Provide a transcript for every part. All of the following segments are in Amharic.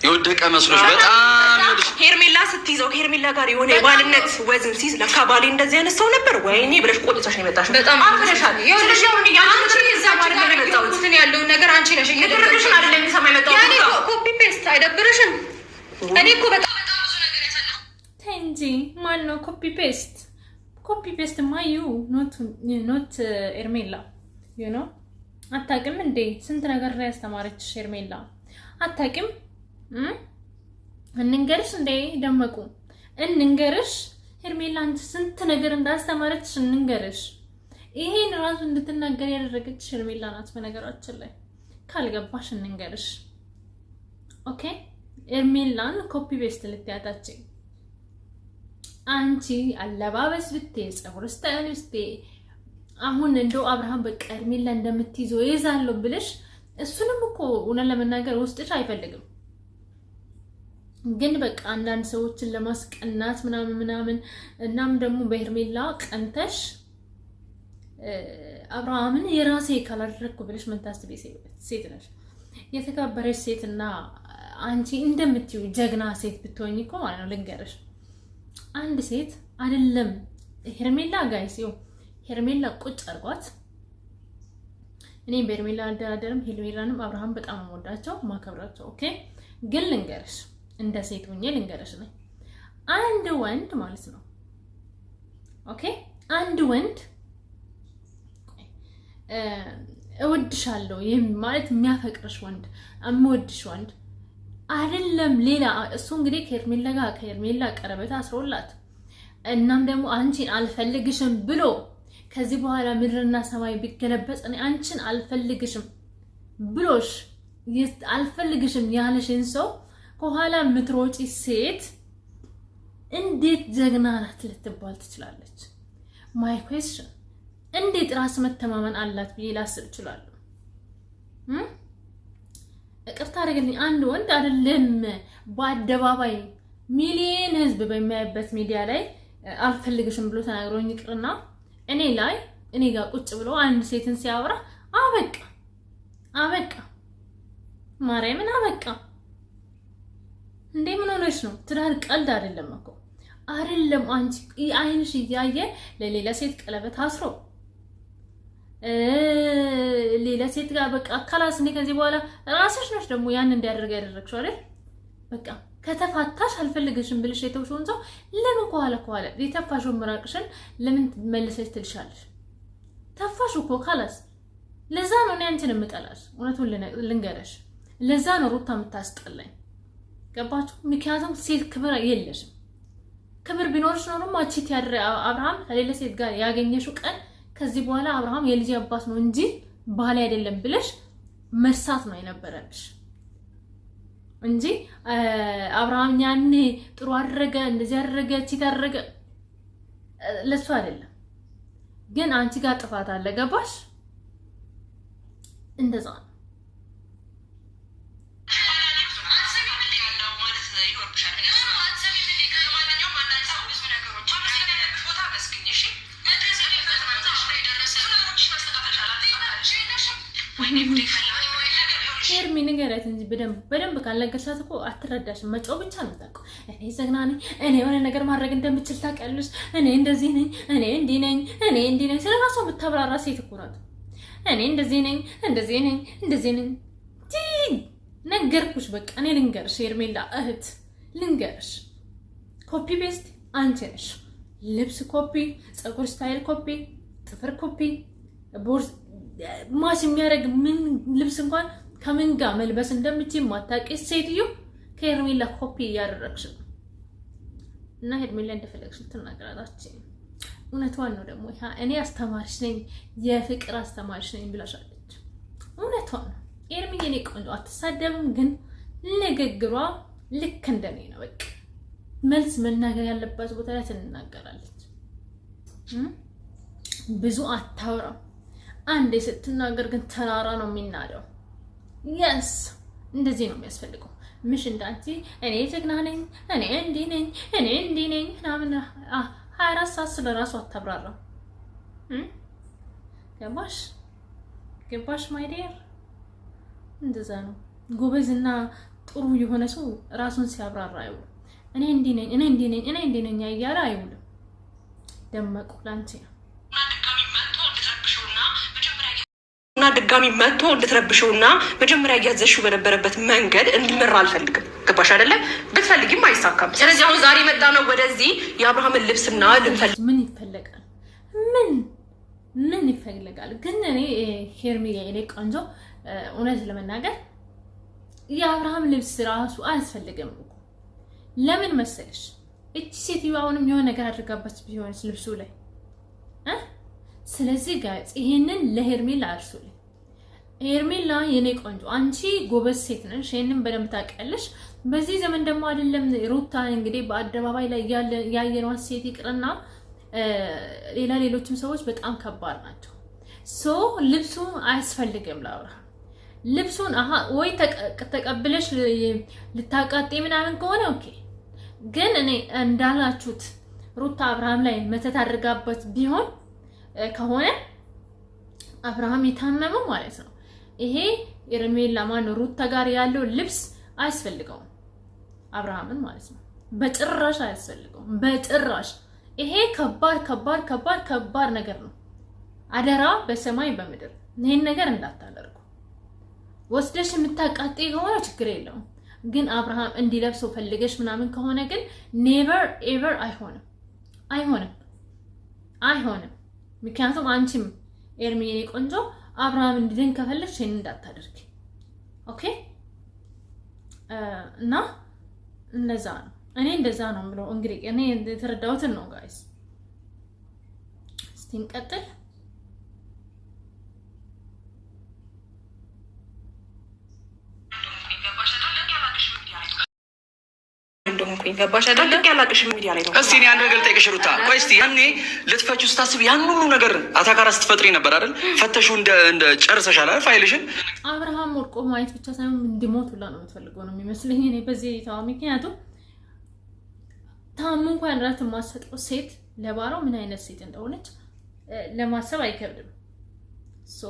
የወደቀ መስሎሽ በጣም ሄርሜላ ስትይዘው ከሄርሜላ ጋር የሆነ የባልነት ወዝን ሲይዝ ለካ ባሌ እንደዚህ አይነት ሰው ነበር ወይኔ ብለሽ ቆጥተሽ ነው የመጣሽው። በጣም አፍረሻል። ይኸውልሽ አሁን ያለውን ነገር አንቺ ነሽ እየደረግሽን አይደለም የሚሰማ የመጣው ያኔ ኮፒ ፔስት አይደብርሽም? እኔ እኮ በጣም ብዙ ነገር ያሳለፈው ተይ እንጂ ማን ነው ኮፒ ፔስት? ኮፒ ፔስት ማዩ ኖት ሄርሜላ ዩ ኖ አታውቅም እንዴ? ስንት ነገር ላይ ያስተማረችሽ ሄርሜላ አታውቅም? እንንገርሽ እንዴ ደመቁ እንንገርሽ ሄርሜላ አንቺ ስንት ነገር እንዳስተማረችሽ እንንገርሽ። ይሄን ራሱ እንድትናገር ያደረገችሽ ሄርሜላ ናት። በነገራችን ላይ ካልገባሽ እንንገርሽ። ኦኬ ሄርሜላን ኮፒ ፔስት ልትያታች አንቺ አለባበስ ብትይ ፀጉር ስታይል ብትይ አሁን እንደው አብርሃም በቃ ሄርሜላ እንደምትይዘው ይዛለሁ ብለሽ እሱንም እኮ እውነት ለመናገር ውስጥሽ አይፈልግም። ግን በቃ አንዳንድ ሰዎችን ለማስቀናት ምናምን እናም ደግሞ በሄርሜላ ቀንተሽ አብርሃምን የራሴ ካላደረኩ ብለሽ መንታስቢ ሴት ነሽ። የተከበረች ሴትና አንቺ እንደምትዩ ጀግና ሴት ብትሆኚ እኮ ማለት ነው ልንገርሽ፣ አንድ ሴት አይደለም ሄርሜላ ጋይስ ይው ሄርሜላ ቁጭ አርጓት። እኔ በሄርሜላ አልደራደርም። ሄርሜላንም አብርሃም በጣም ወዳቸው ማከብራቸው። ኦኬ ግን ልንገርሽ እንደ ሴት ሆኜ ልንገርሽ ነው አንድ ወንድ ማለት ነው ኦኬ አንድ ወንድ እወድሻለሁ ማለት የሚያፈቅርሽ ወንድ የሚወድሽ ወንድ አይደለም ሌላ እሱ እንግዲህ ከሄርሜላ ቀረቤት አስሮላት እናም ደግሞ አንቺን አልፈልግሽም ብሎ ከዚህ በኋላ ምድርና ሰማይ ቢገለበጥ እኔ አንቺን አልፈልግሽም ብሎሽ አልፈልግሽም ያለሽን ሰው ከኋላ ምትሮጪ ሴት እንዴት ጀግና ናት ልትባል ትችላለች? ማይ ኩዌስቸን እንዴት ራስ መተማመን አላት ብዬ ላስብ እችላለሁ? እቅርታ አድርግልኝ አንድ ወንድ አይደለም በአደባባይ ሚሊዮን ህዝብ በሚያይበት ሚዲያ ላይ አልፈልግሽም ብሎ ተናግሮኝ ይቅርና እኔ ጋር ቁጭ ብሎ አንድ ሴትን ሲያወራ አበቃ ማርያምን አበቃ። እንዴ ምን ሆነሽ ነው? ትዳር ቀልድ አይደለም እኮ አይደለም። አንቺ አይንሽ እያየ ለሌላ ሴት ቀለበት አስሮ ሌላ ሴት ጋር በቃ ካላስ እኔ ከዚህ በኋላ ራስሽ ነሽ ደግሞ ያን እንዲያደርግ ያደረግሽው አይደል? በቃ ከተፋታሽ አልፈልግሽም ብልሽ የተውሽውን ሰው ለምን ከኋላ የተፋሽው ምራቅሽን ለምን መልሰሽ ትልሻለሽ? ተፋሽ እኮ ካላስ። ለዛ ነው እኔ አንቺን የምጠላሽ። እውነቱን ልንገርሽ፣ ለዛ ነው ሩታ የምታስጠላኝ። ገባችሁ? ምክንያቱም ሴት ክብር የለሽም። ክብር ቢኖርሽ ነው ደግሞ አቺት ያድረ አብርሃም ከሌላ ሴት ጋር ያገኘሽው ቀን ከዚህ በኋላ አብርሃም የልጅ አባት ነው እንጂ ባል አይደለም ብለሽ መርሳት ነው የነበረብሽ እንጂ አብርሃም ያኔ ጥሩ አደረገ እንደዚህ አደረገ ቺት አደረገ ለሱ አይደለም። ግን አንቺ ጋር ጥፋት አለ። ገባሽ? እንደዛ ነው። ሄርሚ ንገረት እንጂ በደንብ ካልነገርሻት እኮ አትረዳሽም። መጫው ብቻ ነው የምታውቀው። እኔ ዘግና ነኝ፣ እኔ የሆነ ነገር ማድረግ እንደምችል ታውቂያለሽ፣ እኔ እንደዚህ ነኝ፣ እኔ እንዲህ ነኝ። ስለራሷ ብታብራራ ሴት እኮ ናት። እኔ እንደዚህ ነኝ። ነገርኩሽ። በቃ እኔ ልንገርሽ፣ ሄርሜላ እህት ልንገርሽ፣ ኮፒ ፔስት አንቺ ነሽ። ልብስ ኮፒ፣ ፀጉር ስታይል ኮፒ፣ ጥፍር ኮፒ፣ ቦርስ ማሽ የሚያደርግ ምን ልብስ እንኳን ከምን ጋር መልበስ እንደምትይ ማታውቂ ሴትዮ ከሄርሜላ ኮፒ እያደረግሽ ነው። እና ሄርሜላ እንደፈለግሽ ትናገራላችሁ። እውነቷን ነው ደግሞ እኔ አስተማሪሽ ነኝ፣ የፍቅር አስተማሪሽ ነኝ ብላሻለች። እውነቷን ነው። ሄርሜላ እኔ ቆንጆ አትሳደብም፣ ግን ንግግሯ ልክ እንደኔ ነው። በቃ መልስ መናገር ያለባት ቦታ ላይ ትናገራለች። ብዙ አታወራም። አንዴ ስትናገር ግን ተራራ ነው የሚናደው። የስ እንደዚህ ነው የሚያስፈልገው። ምሽ እንዳንቺ እኔ ጀግና ነኝ፣ እኔ እንዲህ ነኝ ምናምን 24 ሰዓት ስለራሱ አታብራራ። ገባሽ ማይ ዲር? እንደዛ ነው። ጎበዝና ጥሩ የሆነ ሰው ራሱን ሲያብራራ አይውልም። እኔ እንዲህ ነኝ እያለ አይውልም። ደመቁ ላንቺ ነው እና ድጋሚ መጥቶ እንድትረብሽውና መጀመሪያ እያዘሽው በነበረበት መንገድ እንዲመራ አልፈልግም። ገባሽ አይደለ? ብትፈልጊም አይሳካም። ስለዚህ አሁን ዛሬ መጣ ነው ወደዚህ የአብርሃምን ልብስና ልንፈልግ ምን ይፈልጋል? ምን ይፈልጋል? ግን እኔ ሄርሜላ የኔ ቆንጆ እውነት ለመናገር የአብርሃም ልብስ ራሱ አያስፈልግም እኮ። ለምን መሰለሽ? እቺ ሴትዮ አሁንም የሆነ ነገር አድርጋበት ቢሆንስ ልብሱ ላይ ስለዚህ ጋይስ ይሄንን ለሄርሜላ አርሱልኝ። ሄርሜላ የኔ ቆንጆ አንቺ ጎበዝ ሴት ነሽ፣ ይሄንን በደንብ ታውቂያለሽ። በዚህ ዘመን ደግሞ አይደለም ሩታ እንግዲህ በአደባባይ ላይ ያየነዋት ሴት ይቅርና ሌሎችም ሰዎች በጣም ከባድ ናቸው። ሶ ልብሱ አያስፈልግም ለአብርሃም። ልብሱን ወይ ተቀብለሽ ልታቃጤ ምናምን ከሆነ ኦኬ። ግን እኔ እንዳላችሁት ሩታ አብርሃም ላይ መተት አድርጋበት ቢሆን ከሆነ አብርሃም የታመመው ማለት ነው። ይሄ ሄርሜላ ማን ሩታ ጋር ያለው ልብስ አያስፈልገውም አብርሃምን ማለት ነው። በጭራሽ አያስፈልገውም በጭራሽ። ይሄ ከባድ ነገር ነው። አደራ በሰማይ በምድር ይሄን ነገር እንዳታደርጉ። ወስደሽ የምታቃጤ ከሆነ ችግር የለውም። ግን አብርሃም እንዲለብሰው ፈልገሽ ምናምን ከሆነ ግን ኔቨር ኤቨር አይሆንም። ምክንያቱም አንቺም ኤርሚዬ ቆንጆ አብርሃም እንዲድን ከፈለግሽ ይሄን እንዳታደርጊ ኦኬ። እና እንደዛ ነው። እኔ እንደዛ ነው ብለው እንግዲህ እኔ የተረዳሁትን ነው ጋይስ። እስቲ እንቀጥል። እስቲ እኔ አንድ ነገር ልጠይቅሽ ሩታ። ቆይ እስቲ ያኔ ልትፈቺው ስታስብ ያን ሁሉ ነገር አታካራ ስትፈጥሪ ነበር አይደል? ፈተሹ እንደ ጨርሰሻል አይደል ፋይልሽን? አብርሃም ወድቆ ማየት ብቻ ሳይሆን እንዲሞት ሁላ ነው የምትፈልገው ነው የሚመስለኝ እኔ በዚህ ታው። ምክንያቱም ታሙ እንኳን ራት የማትሰጠው ሴት ለባሏ ምን አይነት ሴት እንደሆነች ለማሰብ አይከብድም። ሶ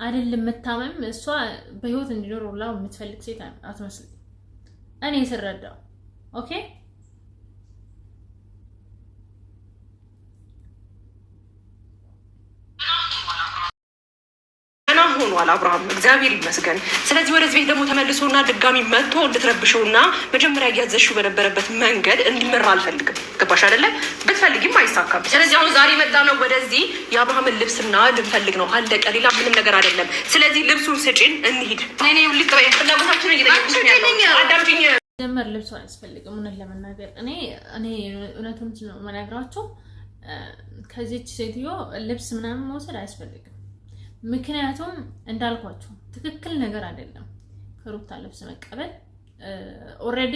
አይደለም መታመም እሷ በህይወት እንዲኖር ሁላ የምትፈልግ ሴት አትመስልም እኔ ስረዳው ኦኬ። ሆኗል አብርሃም እግዚአብሔር ይመስገን። ስለዚህ ወደዚህ ቤት ደግሞ ተመልሶና ድጋሚ መጥቶ እንድትረብሽውና መጀመሪያ እያዘሽው በነበረበት መንገድ እንዲመራ አልፈልግም። ገባሽ አይደለ? ብትፈልጊም አይሳካም። ስለዚህ አሁን ዛሬ መጣ ነው ወደዚህ የአብርሃምን ልብስና ልንፈልግ ነው አለቀ። ሌላ ምንም ነገር አይደለም። ስለዚህ ልብሱን ስጪን እንሂድ። ፍላጎታችን አዳምጪኝ። ጀመር ልብሱ አያስፈልግም። እውነት ለመናገር እኔ እውነቱን ነው የምነግራቸው። ከዚች ሴትዮ ልብስ ምናምን መውሰድ አያስፈልግም። ምክንያቱም እንዳልኳችሁ ትክክል ነገር አይደለም ከሩታ ልብስ መቀበል። ኦልሬዲ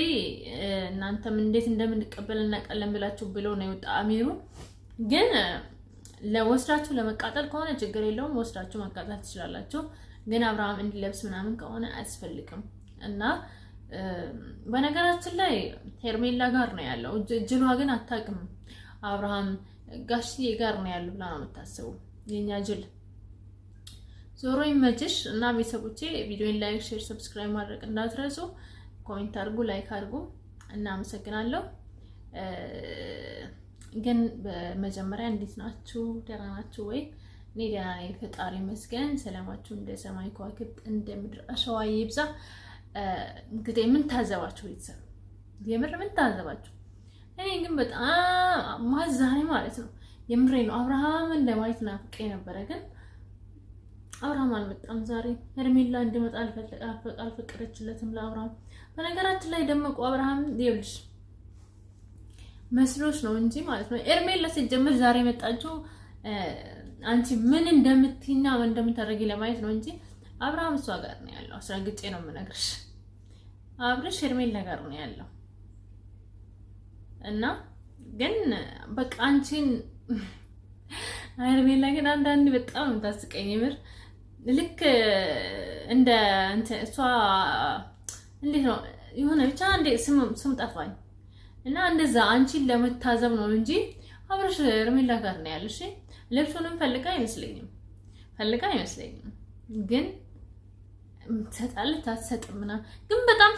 እናንተም እንዴት እንደምንቀበል እናቀለም ብላችሁ ብሎ ነው የወጣ አሚሩ። ግን ለወስዳችሁ ለመቃጠል ከሆነ ችግር የለውም፣ ወስዳችሁ መቃጠል ትችላላችሁ። ግን አብርሃም እንዲለብስ ምናምን ከሆነ አያስፈልግም። እና በነገራችን ላይ ሄርሜላ ጋር ነው ያለው፣ ጅሏ ግን አታውቅም። አብርሃም ጋሽዬ ጋር ነው ያለው ብላ ነው የምታስበው የኛ ጅል። ዞሮ ይመችሽ። እና ቤተሰቦቼ ቪዲዮን ላይክ፣ ሼር፣ ሰብስክራይብ ማድረግ እንዳትረሱ። ኮሜንት አድርጉ፣ ላይክ አድርጉ። እናመሰግናለሁ። ግን በመጀመሪያ እንዴት ናችሁ? ደህና ናችሁ ወይ? እኔ ደህና ነኝ፣ ፈጣሪ ይመስገን። ሰላማችሁ እንደ ሰማይ ከዋክብት እንደ ምድር አሸዋ ይብዛ። እንግዲህ ምን ታዘባችሁ ቤተሰብ? የምር ምን ታዘባችሁ? እኔ ግን በጣም ማዛኔ ማለት ነው የምሬ ነው። አብርሃምን ለማየት ናፍቄ ነበረ ግን አብርሃም አልመጣም ዛሬ። ሄርሜላ እንዲመጣ አልፈቀደችለትም ለአብርሃም። በነገራችን ላይ ደመቁ አብርሃም ይኸውልሽ መስሎሽ ነው እንጂ ማለት ነው። ሄርሜላ ሲጀምር ዛሬ መጣችው አንቺ ምን እንደምትይና ምን እንደምታደርጊ ለማየት ነው እንጂ አብርሃም እሷ ጋር ነው ያለው። አስረግጬ ነው የምነግርሽ። አብርሽ ሄርሜላ ጋር ነው ያለው እና ግን በቃ አንቺን ሄርሜላ ግን አንዳንዴ በጣም ታስቀኝ ምር ልክ እንደ እሷ እንዴት ነው የሆነ ብቻ እንደ ስም ጠፋኝ እና እንደዛ አንቺን ለመታዘብ ነው እንጂ አብረሽ ሄርሜላ ጋር ነው ያለሽ። ልብሱንም ፈልጋ አይመስለኝም ግን ትሰጣለች አትሰጥም ምናምን ግን በጣም